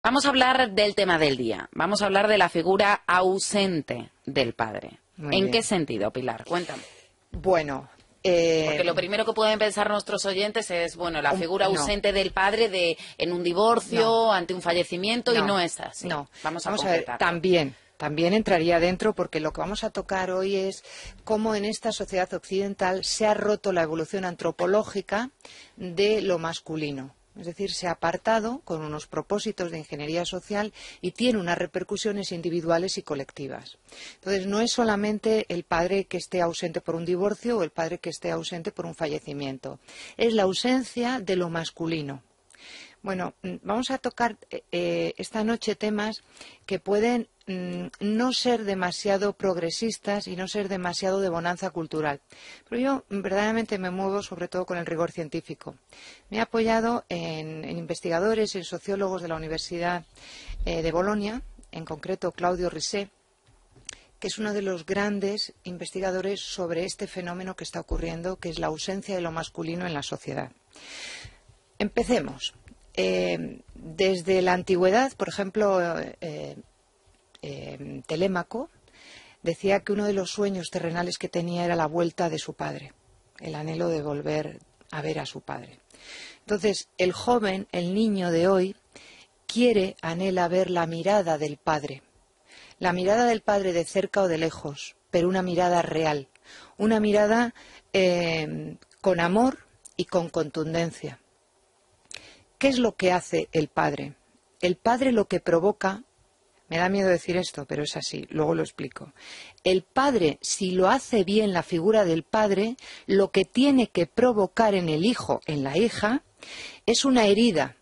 Vamos a hablar del tema del día. Vamos a hablar de la figura ausente del padre. ¿En qué sentido, Pilar? Cuéntame. Bueno, porque lo primero que pueden pensar nuestros oyentes es, bueno, la figura ausente del padre en un divorcio, ante un fallecimiento, y no es así. No, vamos a ver, también entraría dentro, porque lo que vamos a tocar hoy es cómo en esta sociedad occidental se ha roto la evolución antropológica de lo masculino. Es decir, se ha apartado con unos propósitos de ingeniería social y tiene unas repercusiones individuales y colectivas. Entonces, no es solamente el padre que esté ausente por un divorcio o el padre que esté ausente por un fallecimiento. Es la ausencia de lo masculino. Bueno, vamos a tocar esta noche temas que pueden no ser demasiado progresistas y no ser demasiado de bonanza cultural. Pero yo verdaderamente me muevo sobre todo con el rigor científico. Me he apoyado en investigadores, en sociólogos de la Universidad de Bolonia, en concreto Claudio Risset, que es uno de los grandes investigadores sobre este fenómeno que está ocurriendo, que es la ausencia de lo masculino en la sociedad. Empecemos. Desde la antigüedad, por ejemplo, Telémaco decía que uno de los sueños terrenales que tenía era la vuelta de su padre, el anhelo de volver a ver a su padre. Entonces, el joven, el niño de hoy, anhela ver la mirada del padre de cerca o de lejos, pero una mirada real, una mirada con amor y con contundencia. ¿Qué es lo que hace el padre? El padre lo que provoca, me da miedo decir esto, pero es así, luego lo explico. El padre, si lo hace bien la figura del padre, lo que tiene que provocar en el hijo, en la hija, es una herida.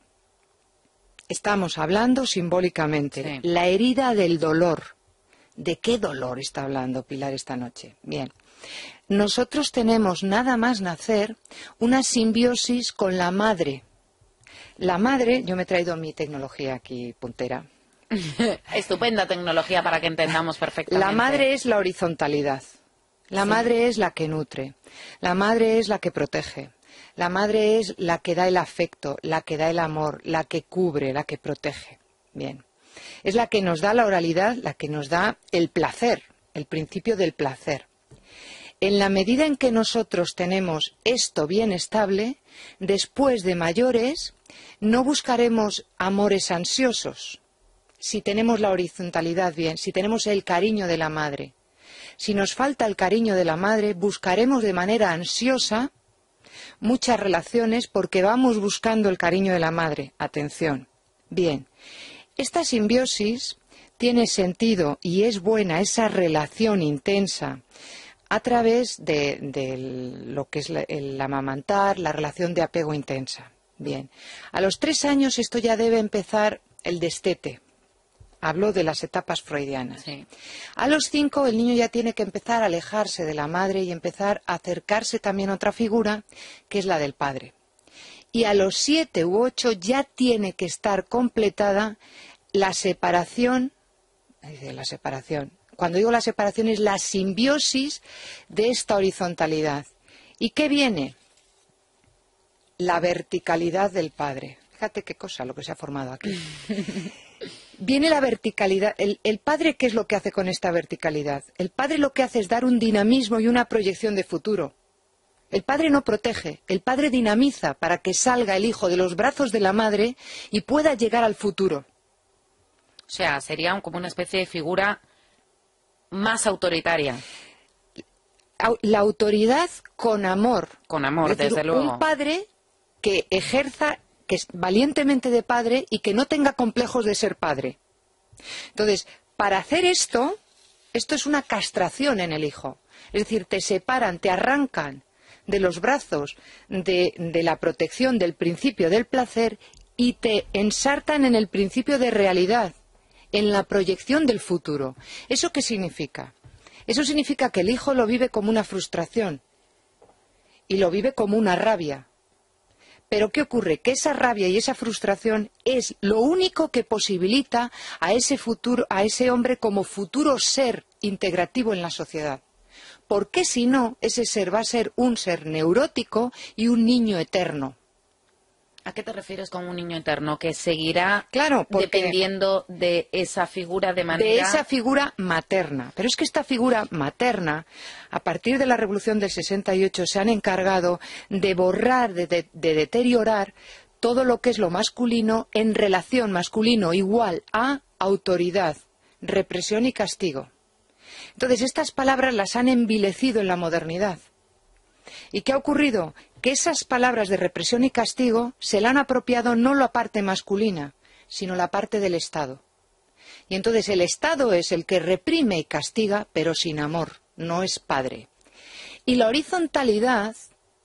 Estamos hablando simbólicamente, sí. La herida del dolor. ¿De qué dolor está hablando Pilar esta noche? Bien. Nosotros tenemos nada más nacer una simbiosis con la madre. La madre, yo me he traído mi tecnología aquí puntera. Estupenda tecnología para que entendamos perfectamente. La madre es la horizontalidad. La madre es la que nutre. La madre es la que protege. La madre es la que da el afecto, la que da el amor, la que cubre, la que protege. Bien. Es la que nos da la oralidad, la que nos da el placer, el principio del placer. En la medida en que nosotros tenemos esto bien estable, después de mayores, no buscaremos amores ansiosos. Si tenemos la horizontalidad bien, si tenemos el cariño de la madre. Si nos falta el cariño de la madre, buscaremos de manera ansiosa muchas relaciones porque vamos buscando el cariño de la madre. Atención. Bien. Esta simbiosis tiene sentido y es buena esa relación intensa a través de lo que es el amamantar, la relación de apego intensa. Bien, a los 3 años esto ya debe empezar el destete. Hablo de las etapas freudianas. Sí. A los 5 el niño ya tiene que empezar a alejarse de la madre y empezar a acercarse también a otra figura, que es la del padre. Y a los 7 u 8 ya tiene que estar completada la separación. Cuando digo la separación es la simbiosis de esta horizontalidad. ¿Y qué viene? La verticalidad del padre. Fíjate qué cosa lo que se ha formado aquí. Viene la verticalidad. ¿El padre qué es lo que hace con esta verticalidad? El padre lo que hace es dar un dinamismo y una proyección de futuro. El padre no protege, el padre dinamiza para que salga el hijo de los brazos de la madre y pueda llegar al futuro. O sea, sería como una especie de figura más autoritaria. La autoridad con amor. Con amor, es decir, desde luego. Un padre que ejerza, que es valientemente de padre y que no tenga complejos de ser padre. Entonces, para hacer esto es una castración en el hijo. Es decir, te separan, te arrancan de los brazos de la protección del principio del placer y te ensartan en el principio de realidad, en la proyección del futuro. ¿Eso qué significa? Eso significa que el hijo lo vive como una frustración y lo vive como una rabia. Pero ¿qué ocurre? Que esa rabia y esa frustración es lo único que posibilita a ese futuro, a ese hombre como futuro ser integrativo en la sociedad. Porque si no, ese ser va a ser un ser neurótico y un niño eterno. ¿A qué te refieres con un niño interno? Que seguirá dependiendo de esa figura de manera... De esa figura materna. Pero es que esta figura materna, a partir de la Revolución del 68, se han encargado de borrar, de deteriorar todo lo que es lo masculino en relación masculino igual a autoridad, represión y castigo. Entonces, estas palabras las han envilecido en la modernidad. ¿Y qué ha ocurrido? Que esas palabras de represión y castigo se la han apropiado no la parte masculina, sino la parte del Estado. Y entonces el Estado es el que reprime y castiga, pero sin amor, no es padre. Y la horizontalidad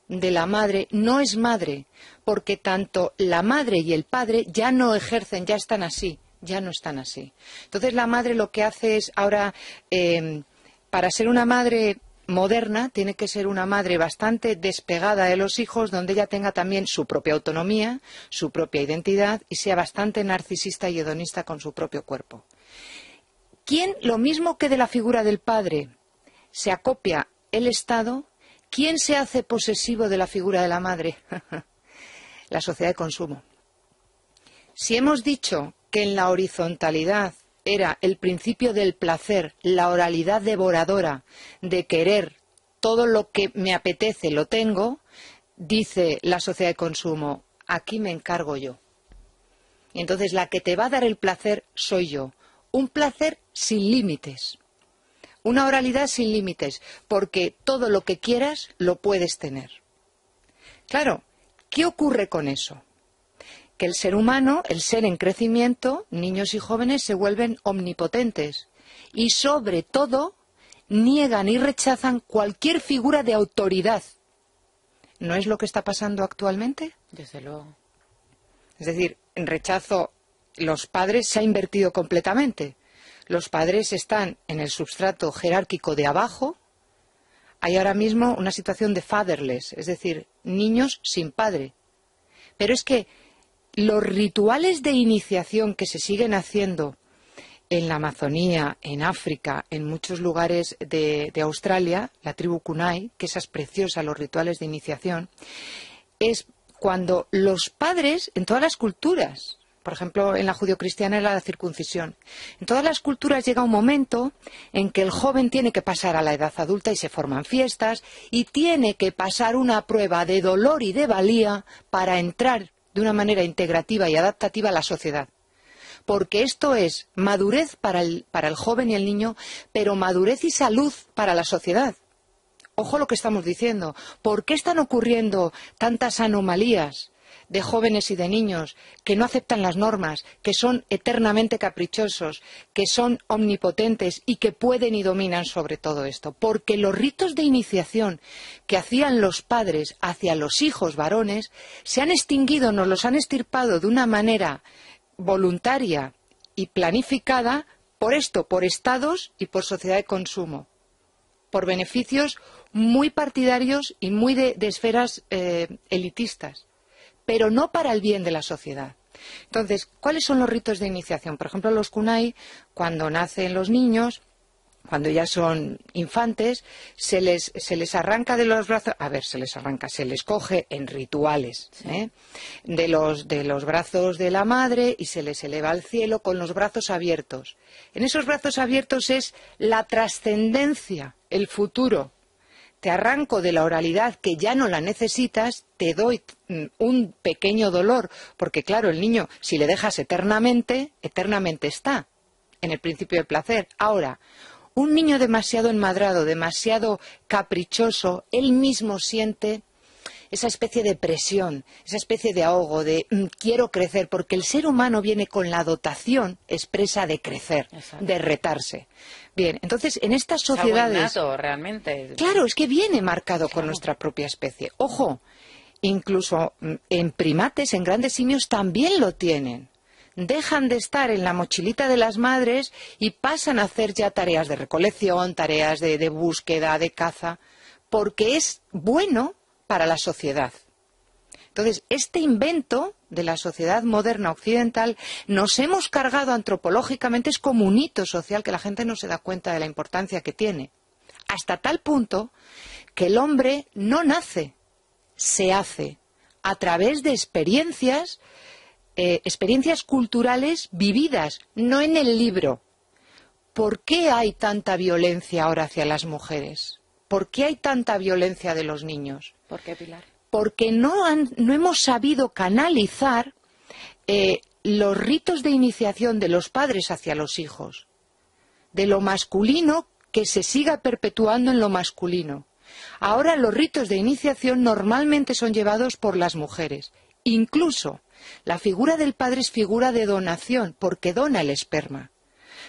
de la madre no es madre, porque tanto la madre y el padre ya no ejercen, ya están así, ya no están así. Entonces la madre lo que hace es ahora, para ser una madre moderna, tiene que ser una madre bastante despegada de los hijos, donde ella tenga también su propia autonomía, su propia identidad y sea bastante narcisista y hedonista con su propio cuerpo. ¿Quién, lo mismo que de la figura del padre, se acopia el Estado? ¿Quién se hace posesivo de la figura de la madre? La sociedad de consumo. Si hemos dicho que en la horizontalidad era el principio del placer, la oralidad devoradora, de querer todo lo que me apetece lo tengo, dice la sociedad de consumo, aquí me encargo yo. Y entonces la que te va a dar el placer soy yo. Un placer sin límites. Una oralidad sin límites, porque todo lo que quieras lo puedes tener. Claro, ¿qué ocurre con eso? Que el ser humano, el ser en crecimiento, niños y jóvenes se vuelven omnipotentes y sobre todo niegan y rechazan cualquier figura de autoridad. ¿No es lo que está pasando actualmente? Desde luego. Es decir, en rechazo los padres se ha invertido completamente. Los padres están en el substrato jerárquico de abajo. Hay ahora mismo una situación de fatherless, es decir, niños sin padre. Pero es que los rituales de iniciación que se siguen haciendo en la Amazonía, en África, en muchos lugares de Australia, la tribu Kunai, que esas preciosas, los rituales de iniciación, es cuando los padres, en todas las culturas, por ejemplo, en la judio-cristiana es la circuncisión, en todas las culturas llega un momento en que el joven tiene que pasar a la edad adulta y se forman fiestas y tiene que pasar una prueba de dolor y de valía para entrar de una manera integrativa y adaptativa a la sociedad. Porque esto es madurez para el joven y el niño, pero madurez y salud para la sociedad. Ojo lo que estamos diciendo. ¿Por qué están ocurriendo tantas anomalías de jóvenes y de niños que no aceptan las normas, que son eternamente caprichosos, que son omnipotentes y que pueden y dominan sobre todo esto? Porque los ritos de iniciación que hacían los padres hacia los hijos varones se han extinguido, nos los han extirpado de una manera voluntaria y planificada por esto, por estados y por sociedad de consumo, por beneficios muy partidarios y muy de esferas elitistas, pero no para el bien de la sociedad. Entonces, ¿cuáles son los ritos de iniciación? Por ejemplo, los kunai, cuando nacen los niños, cuando ya son infantes, se les arranca de los brazos, se les coge en rituales, de los brazos de la madre y se les eleva al cielo con los brazos abiertos. En esos brazos abiertos es la trascendencia, el futuro. Te arranco de la oralidad que ya no la necesitas, te doy un pequeño dolor, porque claro, el niño, si le dejas eternamente, eternamente está en el principio del placer. Ahora, un niño demasiado enmadrado, demasiado caprichoso, él mismo siente esa especie de presión, esa especie de ahogo, de quiero crecer, porque el ser humano viene con la dotación expresa de crecer, exacto, de retarse. Bien, entonces en estas sociedades... Es algo innato, realmente. Claro, es que viene marcado con nuestra propia especie. Ojo, incluso en primates, en grandes simios también lo tienen. Dejan de estar en la mochilita de las madres y pasan a hacer ya tareas de recolección, tareas de búsqueda, de caza, porque es bueno para la sociedad. Entonces, este invento de la sociedad moderna occidental nos hemos cargado antropológicamente, es como un hito social que la gente no se da cuenta de la importancia que tiene. Hasta tal punto que el hombre no nace, se hace. a través de experiencias culturales vividas, no en el libro. ¿Por qué hay tanta violencia ahora hacia las mujeres? ¿Por qué hay tanta violencia de los niños? ¿Por qué, Pilar? Porque no hemos sabido canalizar los ritos de iniciación de los padres hacia los hijos, de lo masculino que se siga perpetuando en lo masculino. Ahora los ritos de iniciación normalmente son llevados por las mujeres. Incluso la figura del padre es figura de donación, porque dona el esperma.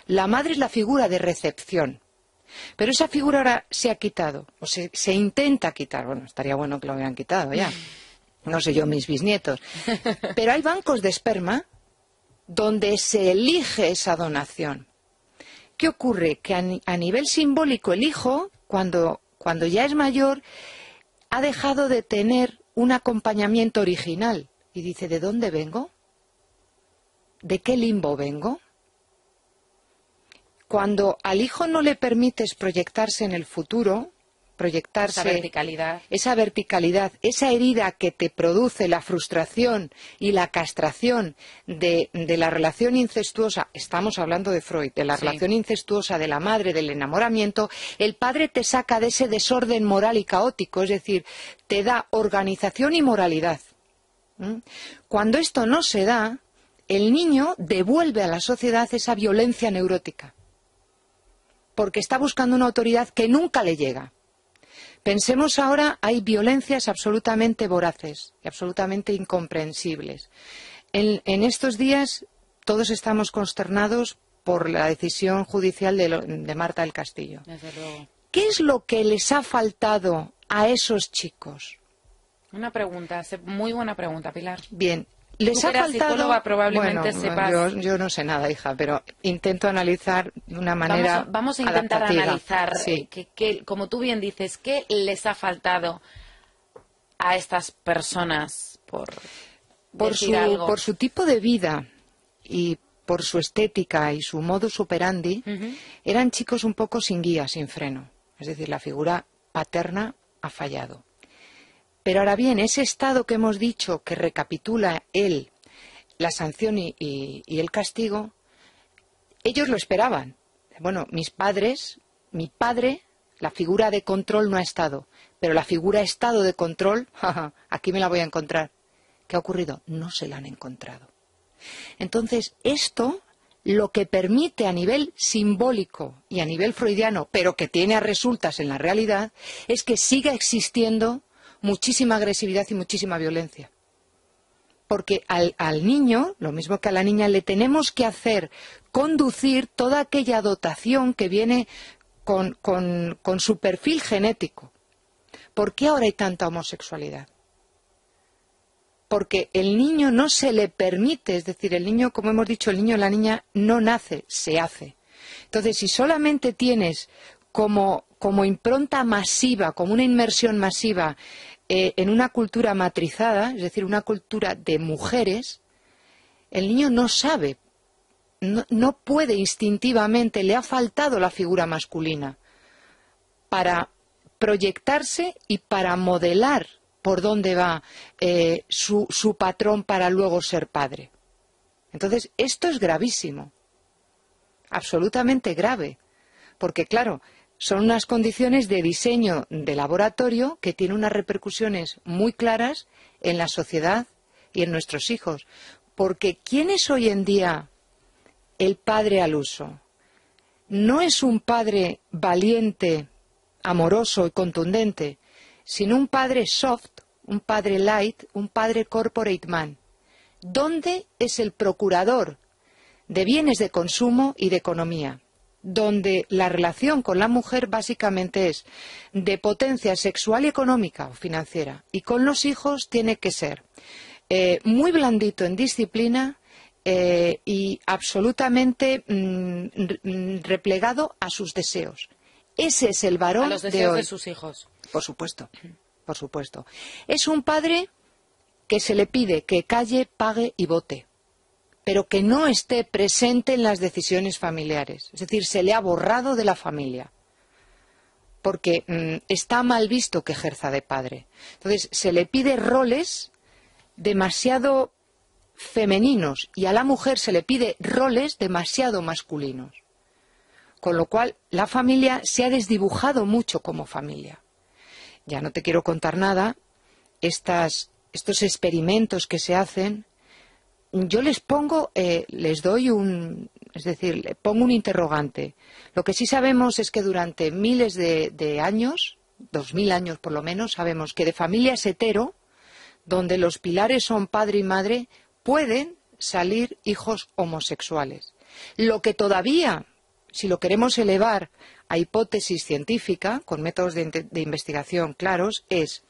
La madre es la figura de recepción. Pero esa figura ahora se ha quitado, o se intenta quitar. Bueno, estaría bueno que lo hubieran quitado ya. No sé yo, mis bisnietos. Pero hay bancos de esperma donde se elige esa donación. ¿Qué ocurre? Que a nivel simbólico el hijo, cuando ya es mayor, ha dejado de tener un acompañamiento original. Y dice, ¿de dónde vengo? ¿De qué limbo vengo? Cuando al hijo no le permites proyectarse en el futuro, proyectarse esa verticalidad, esa herida que te produce la frustración y la castración de la relación incestuosa, estamos hablando de Freud, de la relación incestuosa de la madre, del enamoramiento, el padre te saca de ese desorden moral y caótico, es decir, te da organización y moralidad. Cuando esto no se da, el niño devuelve a la sociedad esa violencia neurótica, porque está buscando una autoridad que nunca le llega. Pensemos ahora, hay violencias absolutamente voraces y absolutamente incomprensibles. En estos días todos estamos consternados por la decisión judicial de Marta del Castillo. Desde luego. ¿Qué es lo que les ha faltado a esos chicos? Una pregunta, muy buena pregunta, Pilar. Bien. Les ha faltado, psicóloga, probablemente sepas. Yo no sé nada, hija, pero intento analizar de una manera Vamos a intentar adaptativa. Analizar, sí. como tú bien dices, ¿qué les ha faltado a estas personas por su tipo de vida y por su estética y su modus operandi? Eran chicos un poco sin guía, sin freno. Es decir, la figura paterna ha fallado. Pero ahora bien, ese estado que hemos dicho que recapitula la sanción y el castigo, ellos lo esperaban. Bueno, mi padre, la figura de control no ha estado, pero la figura estado de control, aquí me la voy a encontrar. ¿Qué ha ocurrido? No se la han encontrado. Entonces, esto lo que permite a nivel simbólico y a nivel freudiano, pero que tiene resultas en la realidad, es que siga existiendo muchísima agresividad y muchísima violencia. Porque al niño, lo mismo que a la niña, le tenemos que hacer conducir toda aquella dotación que viene con su perfil genético. ¿Por qué ahora hay tanta homosexualidad? Porque el niño no se le permite, es decir, el niño, como hemos dicho, el niño o la niña no nace, se hace. Entonces, si solamente tienes como impronta masiva, como una inmersión masiva en una cultura matrizada, es decir, una cultura de mujeres, el niño no sabe, no puede instintivamente, le ha faltado la figura masculina para proyectarse y para modelar por dónde va su patrón para luego ser padre. Entonces, esto es gravísimo, absolutamente grave, porque claro, son unas condiciones de diseño de laboratorio que tienen unas repercusiones muy claras en la sociedad y en nuestros hijos. Porque ¿quién es hoy en día el padre al uso? No es un padre valiente, amoroso y contundente, sino un padre soft, un padre light, un padre corporate man. ¿Dónde es el procurador de bienes de consumo y de economía? Donde la relación con la mujer básicamente es de potencia sexual y económica o financiera, y con los hijos tiene que ser muy blandito en disciplina y absolutamente replegado a sus deseos. Ese es el varón a los deseos de hoy. De sus hijos. Por supuesto, por supuesto. Es un padre que se le pide que calle, pague y vote, pero que no esté presente en las decisiones familiares. Es decir, se le ha borrado de la familia, porque está mal visto que ejerza de padre. Entonces, se le pide roles demasiado femeninos y a la mujer se le pide roles demasiado masculinos. Con lo cual la familia se ha desdibujado mucho como familia. Ya no te quiero contar nada, estos experimentos que se hacen, yo les pongo, les pongo un interrogante. Lo que sí sabemos es que durante miles de años, 2000 años por lo menos, sabemos que de familias hetero, donde los pilares son padre y madre, pueden salir hijos homosexuales. Lo que todavía, si lo queremos elevar a hipótesis científica, con métodos de investigación claros, es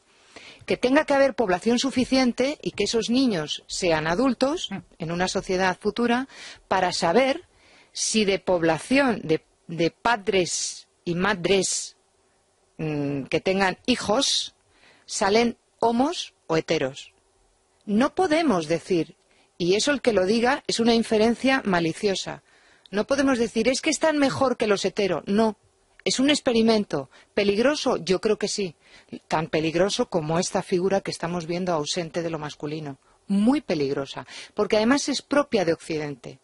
que tenga que haber población suficiente y que esos niños sean adultos en una sociedad futura para saber si de población de padres y madres que tengan hijos salen homos o heteros. No podemos decir, y eso el que lo diga es una inferencia maliciosa, no podemos decir es que están mejor que los heteros. No, es un experimento. ¿Peligroso? Yo creo que sí. Tan peligroso como esta figura que estamos viendo ausente de lo masculino. Muy peligrosa, porque además es propia de Occidente,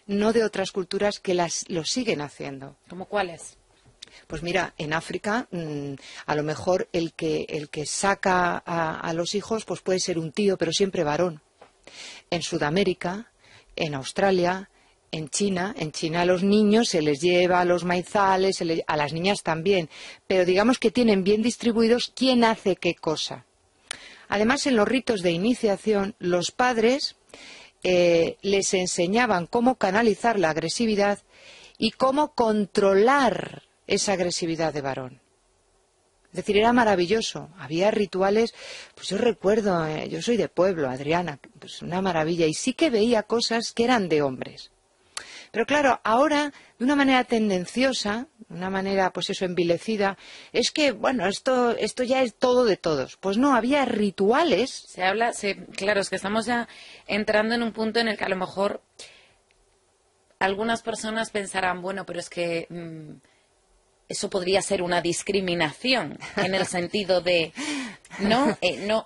no de otras culturas que lo siguen haciendo. ¿Cómo cuáles? Pues mira, en África a lo mejor el que saca a los hijos pues puede ser un tío, pero siempre varón. En Sudamérica, en Australia, en China a los niños se les lleva a los maizales, a las niñas también, pero digamos que tienen bien distribuidos quién hace qué cosa. Además, en los ritos de iniciación, los padres les enseñaban cómo canalizar la agresividad y cómo controlar esa agresividad de varón. Es decir, era maravilloso. Había rituales, pues yo recuerdo, yo soy de pueblo, Adriana, pues una maravilla, y sí que veía cosas que eran de hombres. Pero claro, ahora, de una manera tendenciosa, de una manera, pues eso, envilecida, es que, bueno, esto ya es todo de todos. Pues no, había rituales. Claro, es que estamos ya entrando en un punto en el que a lo mejor algunas personas pensarán, bueno, pero es que eso podría ser una discriminación, en el sentido de, no,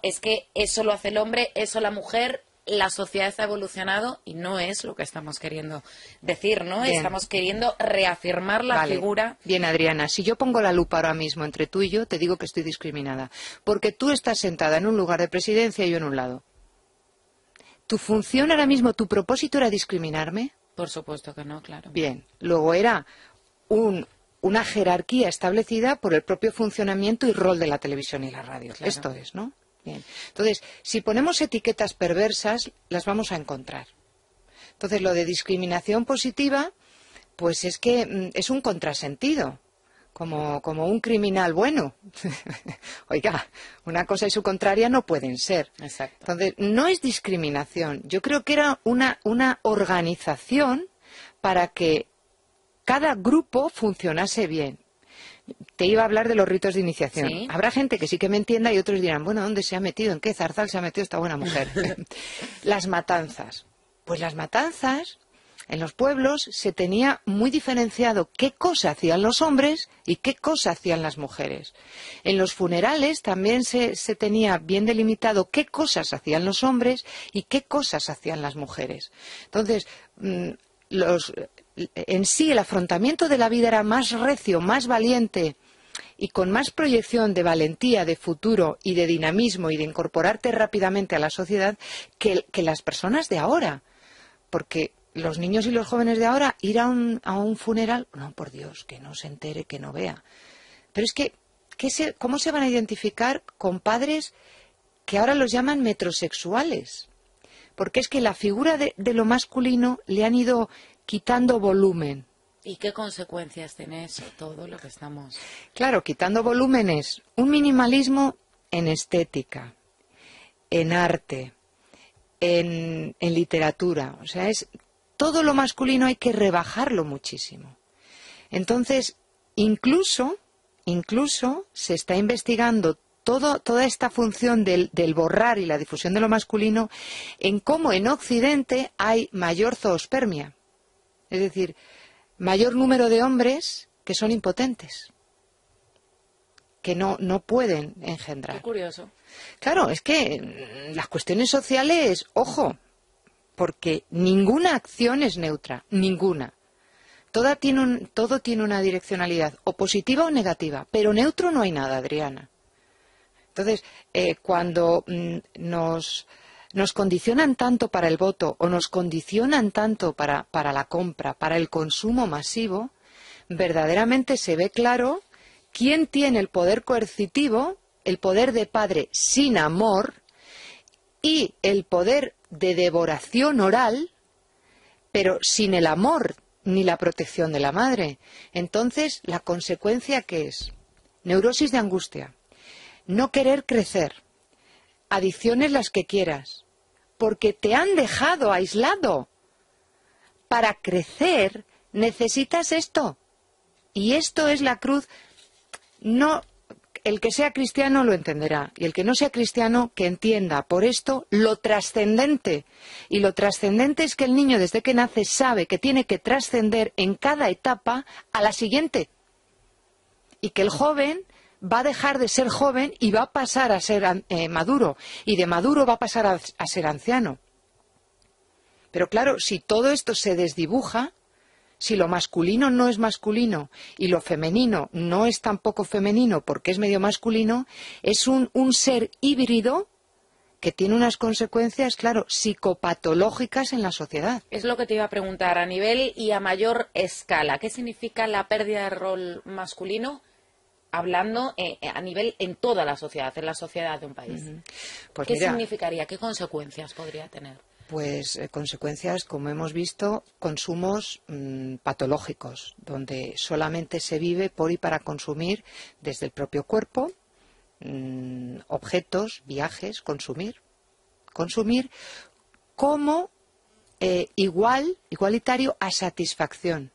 es que eso lo hace el hombre, eso la mujer. La sociedad ha evolucionado y no es lo que estamos queriendo decir, ¿no? Bien. Estamos queriendo reafirmar la figura. Bien, Adriana, si yo pongo la lupa ahora mismo entre tú y yo, te digo que estoy discriminada. Porque tú estás sentada en un lugar de presidencia y yo en un lado. ¿Tu función ahora mismo, tu propósito era discriminarme? Por supuesto que no, claro. Bien, luego era una jerarquía establecida por el propio funcionamiento y rol de la televisión y la radio. Claro. Esto es, ¿no? Bien. Entonces, si ponemos etiquetas perversas, las vamos a encontrar. Entonces, lo de discriminación positiva, pues es que es un contrasentido, como un criminal bueno. Oiga, una cosa y su contraria no pueden ser. Exacto. Entonces, no es discriminación. Yo creo que era una organización para que cada grupo funcionase bien. Te iba a hablar de los ritos de iniciación. ¿Sí? Habrá gente que sí que me entienda y otros dirán, bueno, ¿dónde se ha metido? ¿En qué zarzal se ha metido esta buena mujer? Las matanzas. Pues las matanzas, en los pueblos se tenía muy diferenciado qué cosa hacían los hombres y qué cosa hacían las mujeres. En los funerales también se tenía bien delimitado qué cosas hacían los hombres y qué cosas hacían las mujeres. Entonces, en sí el afrontamiento de la vida era más recio, más valiente y con más proyección de valentía, de futuro y de dinamismo y de incorporarte rápidamente a la sociedad que las personas de ahora. Porque los niños y los jóvenes de ahora ir a un funeral, no, por Dios, que no se entere, que no vea. Pero es que, ¿cómo se van a identificar con padres que ahora los llaman metrosexuales? Porque es que la figura de lo masculino le han ido quitando volumen. ¿Y qué consecuencias tiene eso, todo lo que estamos...? Claro, quitando volúmenes. Un minimalismo en estética, en arte, en literatura. O sea, todo lo masculino hay que rebajarlo muchísimo. Entonces, incluso se está investigando toda esta función del borrar y la difusión de lo masculino en cómo en Occidente hay mayor zoospermia. Es decir, mayor número de hombres que son impotentes. que no pueden engendrar. Qué curioso. Claro, es que las cuestiones sociales, ojo, porque ninguna acción es neutra, ninguna. Todo tiene una direccionalidad, o positiva o negativa, pero neutro no hay nada, Adriana. Entonces, cuando nos condicionan tanto para el voto o nos condicionan tanto para la compra, para el consumo masivo, verdaderamente se ve claro quién tiene el poder coercitivo, el poder de padre sin amor y el poder de devoración oral, pero sin el amor ni la protección de la madre. Entonces, ¿la consecuencia qué es? Neurosis de angustia, no querer crecer, adicciones las que quieras, porque te han dejado aislado. Para crecer necesitas esto. Y esto es la cruz. No, el que sea cristiano lo entenderá, y el que no sea cristiano que entienda por esto lo trascendente. Y lo trascendente es que el niño desde que nace sabe que tiene que trascender en cada etapa a la siguiente. Y que el joven va a dejar de ser joven y va a pasar a ser maduro, y de maduro va a pasar a ser anciano. Pero claro, si todo esto se desdibuja, si lo masculino no es masculino y lo femenino no es tampoco femenino porque es medio masculino, es un ser híbrido que tiene unas consecuencias, claro, psicopatológicas en la sociedad. Es lo que te iba a preguntar, a nivel y a mayor escala, ¿qué significa la pérdida de rol masculino? Hablando a nivel en toda la sociedad, en la sociedad de un país. Pues ¿Qué mira, significaría? ¿Qué consecuencias podría tener? Pues consecuencias, como hemos visto, consumos patológicos, donde solamente se vive por y para consumir desde el propio cuerpo, objetos, viajes, consumir como igualitario a satisfacción.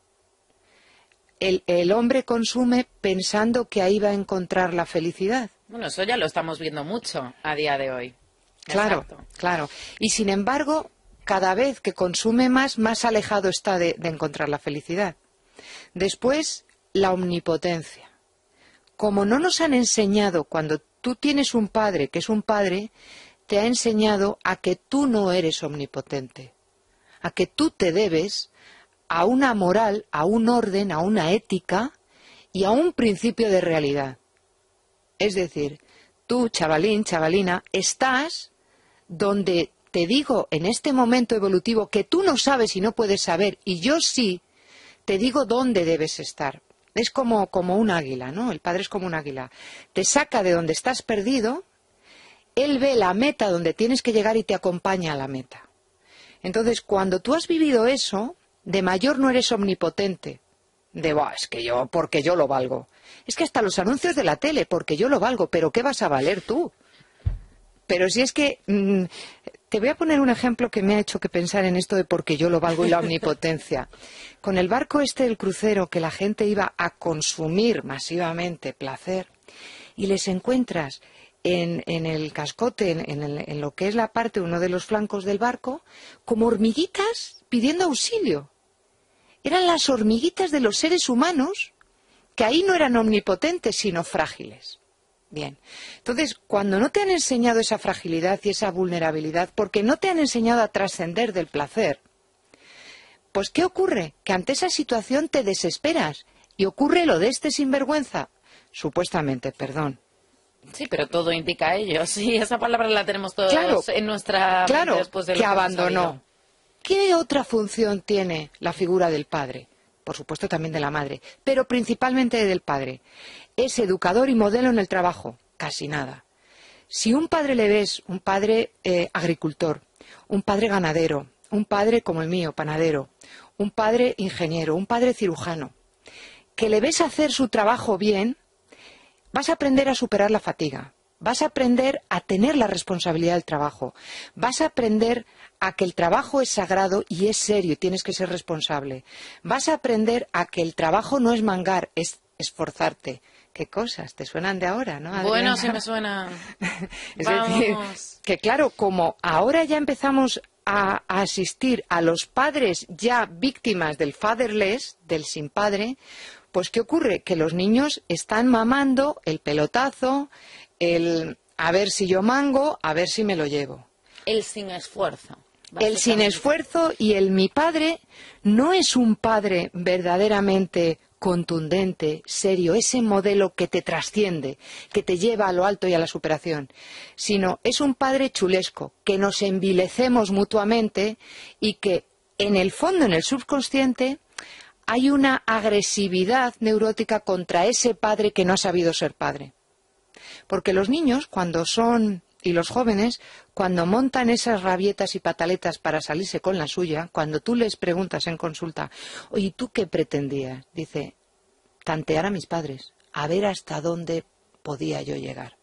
El hombre consume pensando que ahí va a encontrar la felicidad. Bueno, eso ya lo estamos viendo mucho a día de hoy. Claro, Exacto. claro. Y sin embargo, cada vez que consume más alejado está de encontrar la felicidad. Después, la omnipotencia. Como no nos han enseñado, cuando tú tienes un padre que es un padre, te ha enseñado a que tú no eres omnipotente, a que tú te debes a una moral, a un orden, a una ética y a un principio de realidad. Es decir, tú, chavalín, chavalina, estás donde te digo en este momento evolutivo que tú no sabes y no puedes saber, y yo sí, te digo dónde debes estar. Es como un águila, ¿no? El padre es como un águila. Te saca de donde estás perdido, él ve la meta donde tienes que llegar y te acompaña a la meta. Entonces, cuando tú has vivido eso, de mayor no eres omnipotente. Es que yo, porque yo lo valgo. Es que hasta los anuncios de la tele, porque yo lo valgo, pero ¿qué vas a valer tú? Pero si es que, te voy a poner un ejemplo que me ha hecho que pensar en esto de porque yo lo valgo y la omnipotencia. Con el barco el crucero, que la gente iba a consumir masivamente placer, y les encuentras en el cascote, en lo que es la parte, uno de los flancos del barco, como hormiguitas pidiendo auxilio. Eran las hormiguitas de los seres humanos que ahí no eran omnipotentes, sino frágiles. Bien, entonces, cuando no te han enseñado esa fragilidad y esa vulnerabilidad, porque no te han enseñado a trascender del placer, pues ¿qué ocurre? Que ante esa situación te desesperas y ocurre lo de este sinvergüenza, supuestamente, perdón. Sí, pero todo indica ello. Sí, esa palabra la tenemos todos en nuestra mente después de lo que abandonó. Hemos sabido. ¿Qué otra función tiene la figura del padre? Por supuesto también de la madre, pero principalmente del padre. Es educador y modelo en el trabajo, casi nada. Si un padre le ves, un padre agricultor, un padre ganadero, un padre como el mío, panadero, un padre ingeniero, un padre cirujano, que le ves hacer su trabajo bien, vas a aprender a superar la fatiga, vas a aprender a tener la responsabilidad del trabajo, vas a aprender a que el trabajo es sagrado y es serio y tienes que ser responsable, vas a aprender a que el trabajo no es mangar, es esforzarte. ¿Qué cosas? ¿Te suenan de ahora, no, Adriana? Bueno, sí me suena. Es decir, que claro, como ahora ya empezamos a asistir a los padres ya víctimas del fatherless, del sin padre, pues ¿qué ocurre? Que los niños están mamando el pelotazo, el a ver si yo mango, a ver si me lo llevo. El sin esfuerzo. El sin esfuerzo y el mi padre no es un padre verdaderamente contundente, serio, ese modelo que te trasciende, que te lleva a lo alto y a la superación, sino es un padre chulesco, que nos envilecemos mutuamente y que en el fondo, en el subconsciente, hay una agresividad neurótica contra ese padre que no ha sabido ser padre. Porque los niños, cuando son, y los jóvenes, cuando montan esas rabietas y pataletas para salirse con la suya, cuando tú les preguntas en consulta, oye, ¿tú qué pretendías? Dice, tantear a mis padres, a ver hasta dónde podía yo llegar.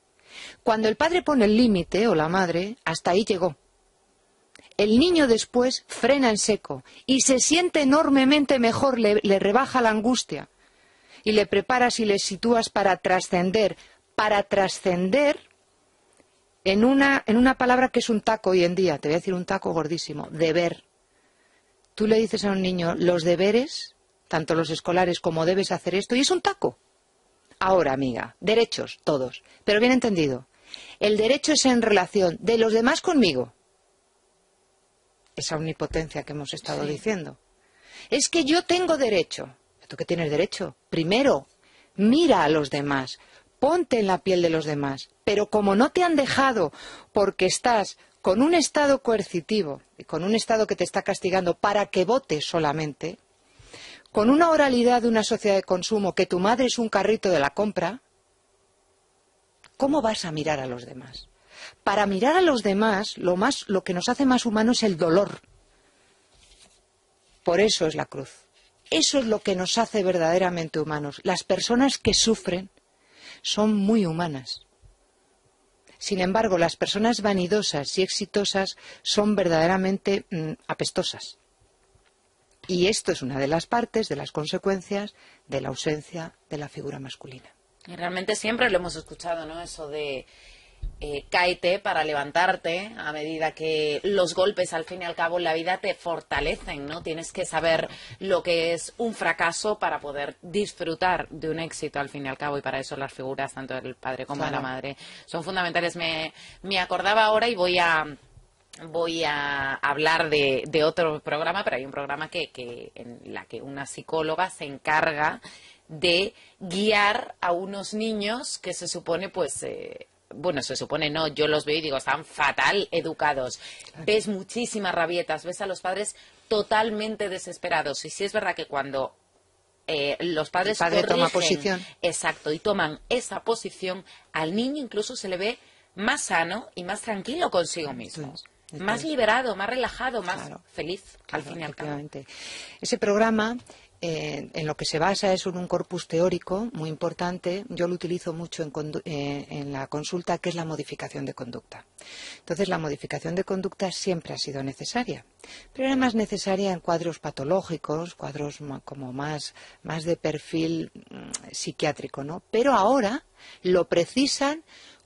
Cuando el padre pone el límite, o la madre, hasta ahí llegó. El niño después frena en seco y se siente enormemente mejor, le rebaja la angustia y le preparas y le sitúas para trascender en una palabra que es un taco hoy en día, te voy a decir un taco gordísimo, deber. Tú le dices a un niño los deberes, tanto los escolares como debes hacer esto, y es un taco. Ahora, amiga, derechos, todos, pero bien entendido. El derecho es en relación de los demás conmigo. Esa omnipotencia que hemos estado diciendo. Es que yo tengo derecho. ¿Tú qué tienes derecho? Primero, mira a los demás. Ponte en la piel de los demás, pero como no te han dejado porque estás con un estado coercitivo, con un estado que te está castigando para que votes solamente, con una oralidad de una sociedad de consumo que tu madre es un carrito de la compra, ¿cómo vas a mirar a los demás? Para mirar a los demás, lo que nos hace más humanos es el dolor. Por eso es la cruz. Eso es lo que nos hace verdaderamente humanos. Las personas que sufren son muy humanas. Sin embargo, las personas vanidosas y exitosas son verdaderamente apestosas. Y esto es una de las partes, de las consecuencias de la ausencia de la figura masculina. Y realmente siempre lo hemos escuchado, ¿no? Eso de cáete para levantarte, a medida que los golpes al fin y al cabo en la vida te fortalecen, ¿no? Tienes que saber lo que es un fracaso para poder disfrutar de un éxito al fin y al cabo, y para eso las figuras tanto del padre como de la madre son fundamentales. Me acordaba ahora y voy a hablar de otro programa, pero hay un programa en la que una psicóloga se encarga de guiar a unos niños que se supone bueno, se supone no, yo los veo y digo, están fatal educados. Claro. Ves muchísimas rabietas, ves a los padres totalmente desesperados. Y sí es verdad que cuando los padres toma posición. Exacto, y toman esa posición, al niño incluso se le ve más sano y más tranquilo consigo mismo. Más liberado, más relajado, más feliz, al fin y al cabo. Ese programa en lo que se basa es en un corpus teórico muy importante. Yo lo utilizo mucho en la consulta, que es la modificación de conducta. Entonces, la modificación de conducta siempre ha sido necesaria, pero era más necesaria en cuadros patológicos, cuadros como más de perfil psiquiátrico, ¿no? Pero ahora lo precisan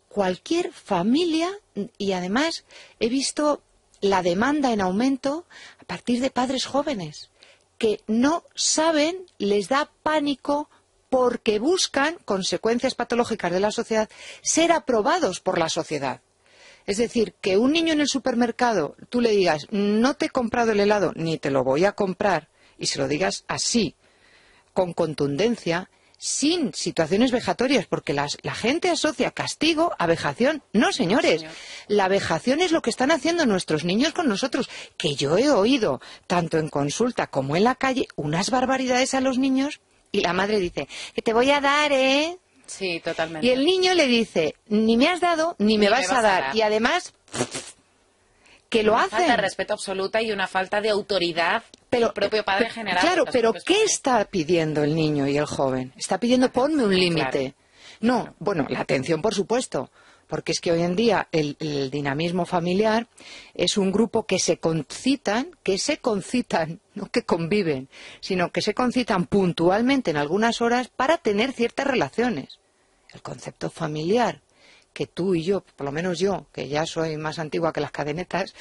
cualquier familia, y además he visto la demanda en aumento a partir de padres jóvenes que no saben, les da pánico porque buscan, consecuencias patológicas de la sociedad, ser aprobados por la sociedad. Es decir, que un niño en el supermercado tú le digas, no te he comprado el helado, ni te lo voy a comprar, y se lo digas así, con contundencia, sin situaciones vejatorias, porque la gente asocia castigo a vejación. No, señores, señor. La vejación es lo que están haciendo nuestros niños con nosotros, que yo he oído, tanto en consulta como en la calle, unas barbaridades a los niños, y la madre dice, que te voy a dar, ¿eh? Sí, totalmente. Y el niño le dice, ni me has dado, ni me vas a dar. Y además, que lo hacen. Una falta de respeto absoluta y una falta de autoridad del propio padre general. Claro, pero ¿qué está pidiendo el niño y el joven? Está pidiendo, ponme un límite. Claro. No, bueno, la atención, por supuesto, porque es que hoy en día el dinamismo familiar es un grupo que se concitan, no que conviven, sino que se concitan puntualmente en algunas horas para tener ciertas relaciones. El concepto familiar, que tú y yo, por lo menos yo, que ya soy más antigua que las cadenetas,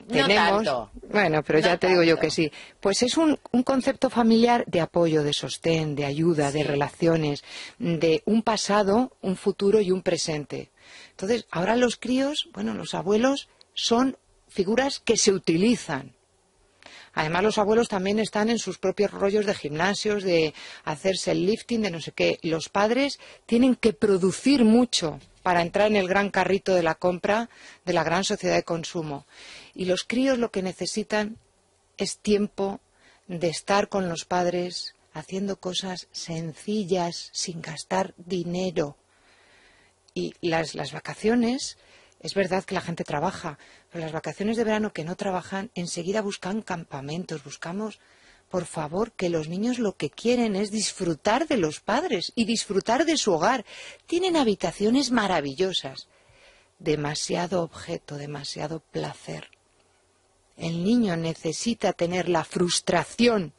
No tenemos, tanto. bueno, pero No ya te digo yo tanto. que sí, pues es un concepto familiar de apoyo, de sostén, de ayuda, Sí. de relaciones, de un pasado, un futuro y un presente. Entonces, ahora los críos, bueno, los abuelos son figuras que se utilizan. Además, los abuelos también están en sus propios rollos de gimnasios, de hacerse el lifting, de no sé qué. Los padres tienen que producir mucho para entrar en el gran carrito de la compra de la gran sociedad de consumo. Y los críos lo que necesitan es tiempo de estar con los padres haciendo cosas sencillas, sin gastar dinero. Y las vacaciones, es verdad que la gente trabaja, pero las vacaciones de verano que no trabajan, enseguida buscan campamentos, buscamos, por favor, que los niños lo que quieren es disfrutar de los padres y disfrutar de su hogar. Tienen habitaciones maravillosas, demasiado objeto, demasiado placer. El niño necesita tener la frustración,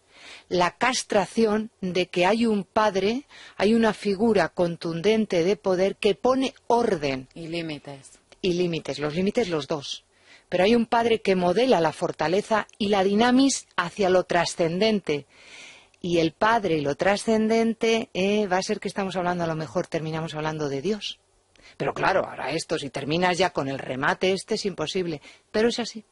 la castración de que hay un padre, hay una figura contundente de poder que pone orden Y límites. y límites, los límites los dos. Pero hay un padre que modela la fortaleza y la dinamis hacia lo trascendente. Y el padre y lo trascendente va a ser que estamos hablando, a lo mejor terminamos hablando de Dios. Pero claro, ahora esto, si terminas ya con el remate es imposible. Pero es así.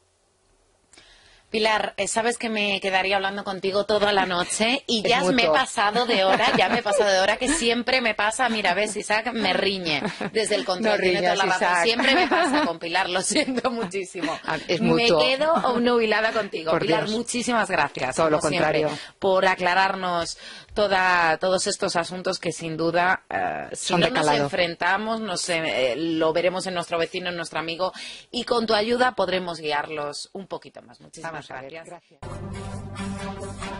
Pilar, sabes que me quedaría hablando contigo toda la noche y Es ya me he mutuo. pasado de hora, que siempre me pasa, mira, ves, Isaac me riñe desde el control, No tiene toda la riñas, razón, Isaac. siempre me pasa con Pilar, lo siento muchísimo. Es Me mutuo. quedo obnubilada contigo. Por Pilar, Dios. muchísimas gracias, Todo lo como siempre, contrario. por aclararnos todos estos asuntos que sin duda, si Son no de nos calado. enfrentamos, lo veremos en nuestro vecino, en nuestro amigo, y con tu ayuda podremos guiarlos un poquito más. Muchísimas Vamos a ver, gracias. gracias.